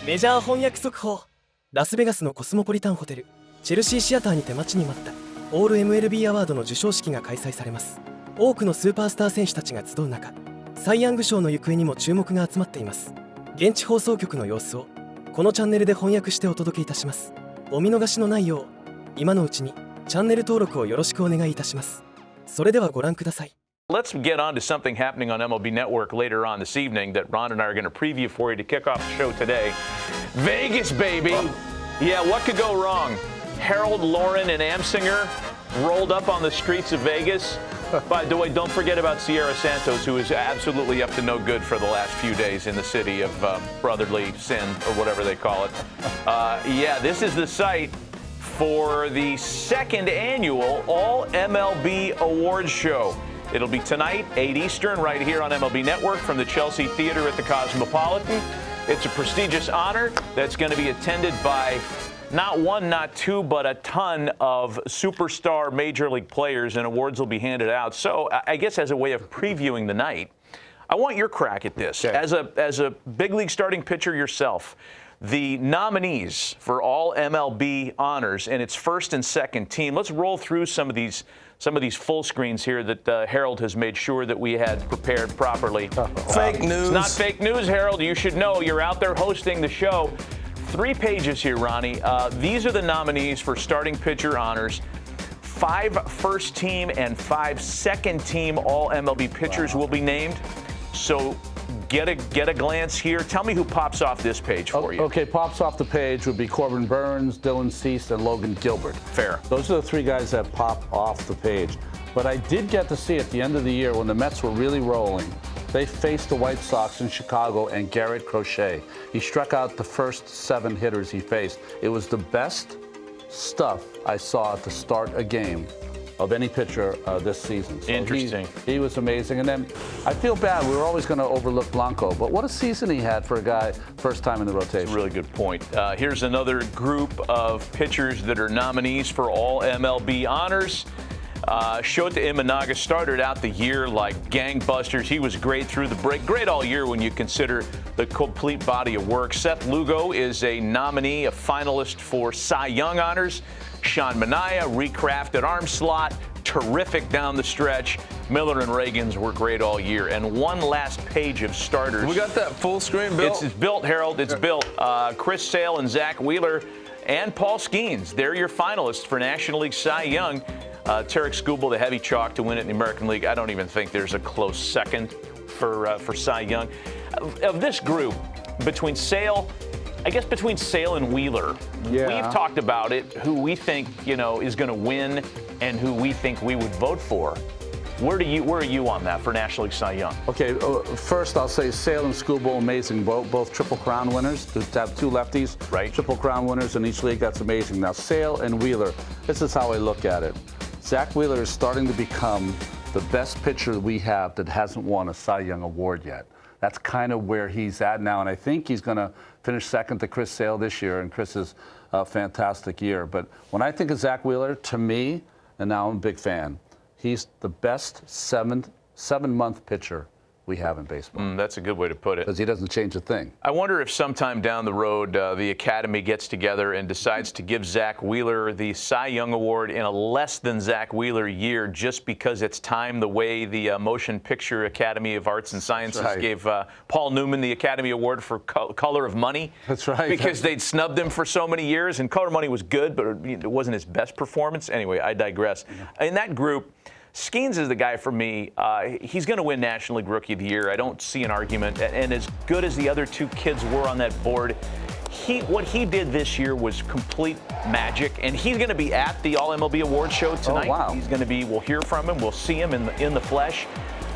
メジャー翻訳速報。ラスベガスのコスモポリタンホテルチェルシーシアターにて待ちに待ったオール MLB アワードの授賞式が開催されます。多くのスーパースター選手たちが集う中、サイヤング賞の行方にも注目が集まっています。現地放送局の様子をこのチャンネルで翻訳してお届けいたします。お見逃しのないよう今のうちにチャンネル登録をよろしくお願いいたします。それではご覧ください。 Let's get on to something happening on MLB Network later on this evening that Ron and I are going to preview for you to kick off the show today. Vegas, baby! Yeah, what could go wrong? Harold, Lauren, and Amsinger rolled up on the streets of Vegas. By the way, don't forget about Sierra Santos, who is absolutely up to no good for the last few days in the city of brotherly sin, or whatever they call it. Yeah, this is the site for the second annual All-MLB Awards Show. It'll be tonight, 8 Eastern, right here on MLB Network from the Chelsea Theater at the Cosmopolitan. It's a prestigious honor that's going to be attended by not one, not two, but a ton of superstar major league players, and awards will be handed out. So I guess as a way of previewing the night, I want your crack at this. Okay. As a big league starting pitcher yourself, the nominees for all MLB honors and its first and second team. Let's roll through some of these full screens here that Harold has made sure that we had prepared properly. Fake news. It's not fake news, Harold. You should know. You're out there hosting the show. 3 pages here, Ronnie. These are the nominees for starting pitcher honors. 5 first team and 5 second team all MLB pitchers will be named. So get a glance here. Tell me who pops off this page for you. Okay, pops off the page would be Corbin Burns, Dylan Cease, and Logan Gilbert. Fair. Those are the 3 guys that pop off the page. But I did get to see at the end of the year when the Mets were really rolling, they faced the White Sox in Chicago and Garrett Crochet. He struck out the first 7 hitters he faced. It was the best stuff I saw to start a game of any pitcher this season. So interesting. He was amazing. And then I feel bad. We were always going to overlook Blanco, but what a season he had for a guy first time in the rotation. That's a really good point. Here's another group of pitchers that are nominees for all MLB honors. Shota Imanaga started out the year like gangbusters. He was great through the break. Great all year when you consider the complete body of work. Seth Lugo is a nominee, a finalist for Cy Young honors. Sean Manaea, recrafted arm slot, terrific down the stretch. Miller and Reagans were great all year. And one last page of starters. We got that full screen built? It's built, Harold. It's built. Chris Sale and Zach Wheeler and Paul Skeens. They're your finalists for National League Cy Young. Tarek Skubal, the heavy chalk to win it in the American League. I don't even think there's a close second for Cy Young. Of this group, between Sale and Wheeler, we've talked about it, who we think, is going to win and who we think we would vote for. Where are you on that for National League Cy Young? Okay, first I'll say Sale and Skubal, amazing, both Triple Crown winners. To have 2 lefties, right? Triple Crown winners in each league, that's amazing. Now Sale and Wheeler, this is how I look at it. Zach Wheeler is starting to become the best pitcher we have that hasn't won a Cy Young award yet. That's kind of where he's at now, and I think he's going to finish second to Chris Sale this year, and Chris is a fantastic year. But when I think of Zach Wheeler, to me, and now I'm a big fan, he's the best 7-month pitcher we have in baseball. That's a good way to put it. Because he doesn't change a thing. I wonder if sometime down the road the Academy gets together and decides to give Zach Wheeler the Cy Young Award in a less than Zach Wheeler year just because it's time, the way the Motion Picture Academy of Arts and Sciences gave Paul Newman the Academy Award for Color of Money. That's right. Because they'd snubbed him for so many years, and Color of Money was good, but it wasn't his best performance. Anyway, I digress. In that group, Skeens is the guy for me. He's going to win National League Rookie of the Year. I don't see an argument. And as good as the other 2 kids were on that board, what he did this year was complete magic. And he's going to be at the All-MLB Awards show tonight. Oh, wow. He's going to be. We'll hear from him. We'll see him in the flesh.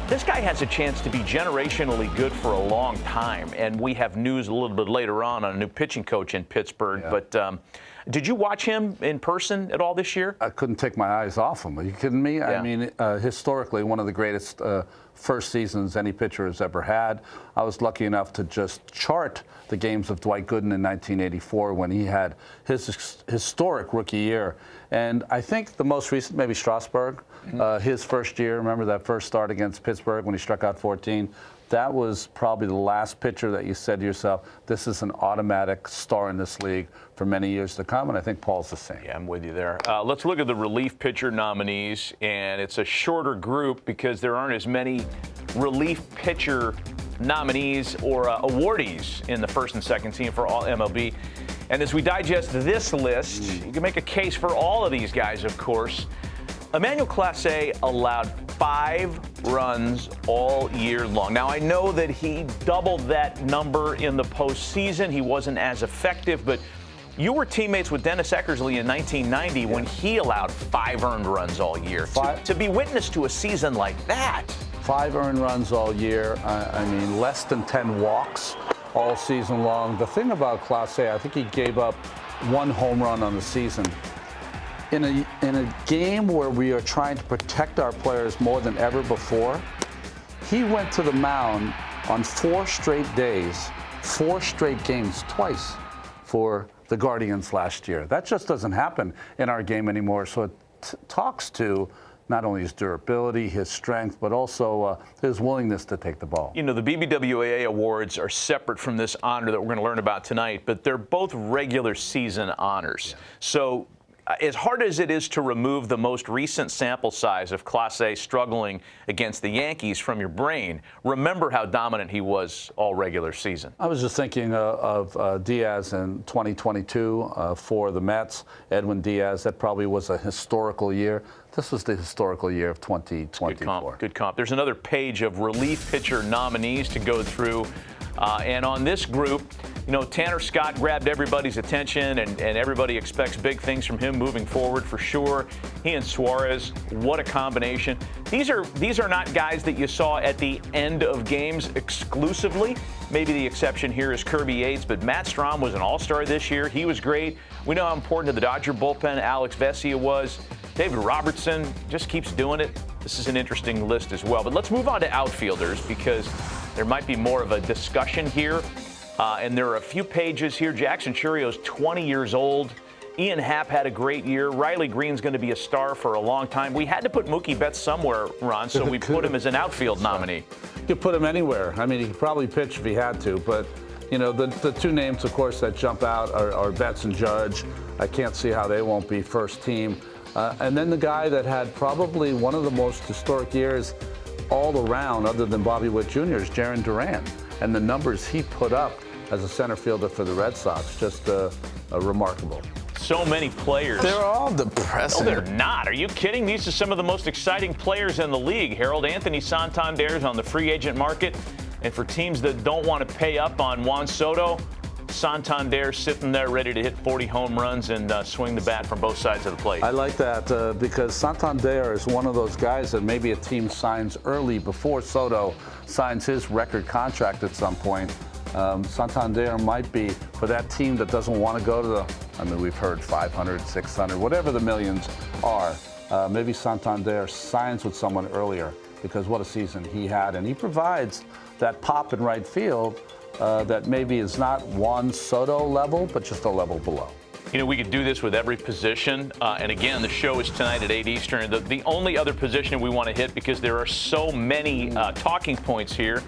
This guy has a chance to be generationally good for a long time. And we have news a little bit later on a new pitching coach in Pittsburgh. Yeah. But did you watch him in person at all this year? I couldn't take my eyes off him. Are you kidding me? Yeah. I mean, historically, one of the greatest first seasons any pitcher has ever had. I was lucky enough to just chart the games of Dwight Gooden in 1984 when he had his historic rookie year. And I think the most recent, maybe Strasburg, his first year, remember that first start against Pittsburgh when he struck out 14? that was probably the last pitcher that you said to yourself, this is an automatic star in this league for many years to come, and I think Paul's the same. Yeah, I'm with you there. Let's look at the relief pitcher nominees, and it's a shorter group because there aren't as many relief pitcher nominees or awardees in the first and second team for All-MLB. And as we digest this list, you can make a case for all of these guys, of course. Emmanuel Clase allowed 5 runs all year long. Now, I know that he doubled that number in the postseason. He wasn't as effective, but you were teammates with Dennis Eckersley in 1990 when he allowed 5 earned runs all year. To be witness to a season like that. 5 earned runs all year. I mean, less than 10 walks all season long. The thing about Clase, I think he gave up 1 home run on the season. In a game where we are trying to protect our players more than ever before, he went to the mound on 4 straight days, 4 straight games, twice for the Guardians last year. That just doesn't happen in our game anymore. So it talks to not only his durability, his strength, but also his willingness to take the ball. You know, the BBWAA awards are separate from this honor that we're going to learn about tonight, but they're both regular season honors. Yeah. So as hard as it is to remove the most recent sample size of Clase struggling against the Yankees from your brain, remember how dominant he was all regular season. I was just thinking of Diaz in 2022 for the Mets. Edwin Diaz, that probably was a historical year. This was the historical year of 2024. Good comp. There's another page of relief pitcher nominees to go through. And on this group, you know, Tanner Scott grabbed everybody's attention, and everybody expects big things from him moving forward for sure. He and Suarez, what a combination. These are not guys that you saw at the end of games exclusively. Maybe the exception here is Kirby Yates, but Matt Strahm was an all-star this year. He was great. We know how important to the Dodger bullpen Alex Vesia was. David Robertson just keeps doing it. This is an interesting list as well. But let's move on to outfielders because there might be more of a discussion here. And there are a few pages here. Jackson Churio's 20 years old. Ian Happ had a great year. Riley Green's going to be a star for a long time. We had to put Mookie Betts somewhere, Ron, so we put him as an outfield nominee. You could put him anywhere. I mean, he could probably pitch if he had to. But, you know, the 2 names, of course, that jump out are Betts and Judge. I can't see how they won't be first team. And then the guy that had probably one of the most historic years all around, other than Bobby Witt Jr., is Jarren Duran. And the numbers he put up as a center fielder for the Red Sox, just remarkable. So many players. They're all depressing. No, they're not. Are you kidding? These are some of the most exciting players in the league. Harold Anthony Santander's on the free agent market. And for teams that don't want to pay up on Juan Soto, Santander sitting there ready to hit 40 home runs and swing the bat from both sides of the plate. I like that because Santander is one of those guys that maybe a team signs early before Soto signs his record contract at some point. Santander might be for that team that doesn't want to go to the, I mean, we've heard 500, 600, whatever the millions are. Maybe Santander signs with someone earlier because what a season he had. And he provides that pop in right field that maybe is not Juan Soto level, but just a level below. You know, we could do this with every position. And again, the show is tonight at 8 Eastern. The only other position we want to hit, because there are so many talking points here,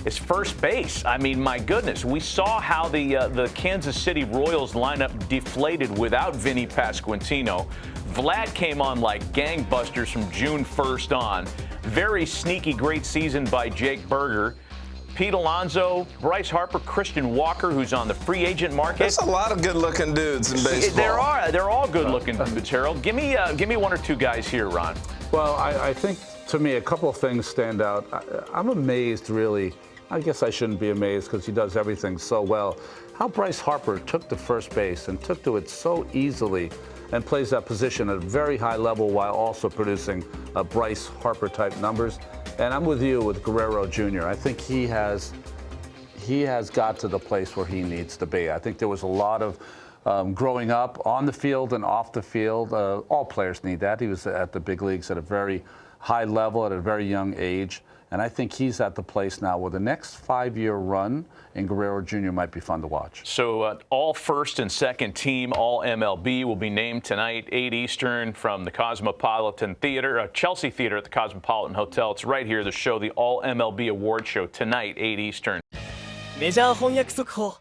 is first base. I mean, my goodness, we saw how the Kansas City Royals lineup deflated without Vinny Pasquantino. Vlad came on like gangbusters from June 1st on. Very sneaky, great season by Jake Berger. Pete Alonso, Bryce Harper, Christian Walker, who's on the free agent market. There's a lot of good-looking dudes in baseball. They're all good-looking dudes, Harold. Give me 1 or 2 guys here, Ron. Well, I think, to me, a couple of things stand out. I'm amazed, really. I guess I shouldn't be amazed because he does everything so well. How Bryce Harper took to first base and took to it so easily and plays that position at a very high level while also producing Bryce Harper-type numbers. And I'm with you with Guerrero Jr. I think he has got to the place where he needs to be. I think there was a lot of growing up on the field and off the field. All players need that. He was at the big leagues at a very high level at a very young age. And I think he's at the place now where the next 5-year run in Guerrero Jr. might be fun to watch. So all first and second team All-MLB will be named tonight, 8 Eastern, from the Cosmopolitan Theater, Chelsea Theater at the Cosmopolitan Hotel. It's right here to show the All-MLB Award Show tonight, 8 Eastern. メジャー翻訳速報。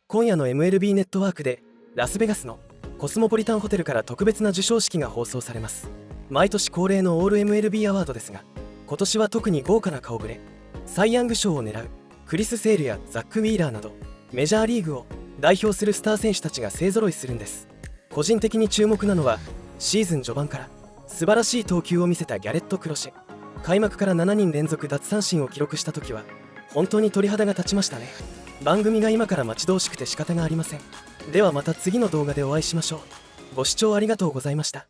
今夜の MLB ネットワークでラスベガスのコスモポリタンホテルから特別な授賞式が放送されます。毎年恒例のオール MLB アワードですが、今年は特に豪華な顔ぶれ、サイヤング賞を狙うクリス・セールやザック・ウィーラーなどメジャーリーグを代表するスター選手たちが勢ぞろいするんです。個人的に注目なのはシーズン序盤から素晴らしい投球を見せたギャレット・クロシェ。開幕から7人連続奪三振を記録した時は本当に鳥肌が立ちましたね。番組が今から待ち遠しくて仕方がありません。ではまた次の動画でお会いしましょう。ご視聴ありがとうございました。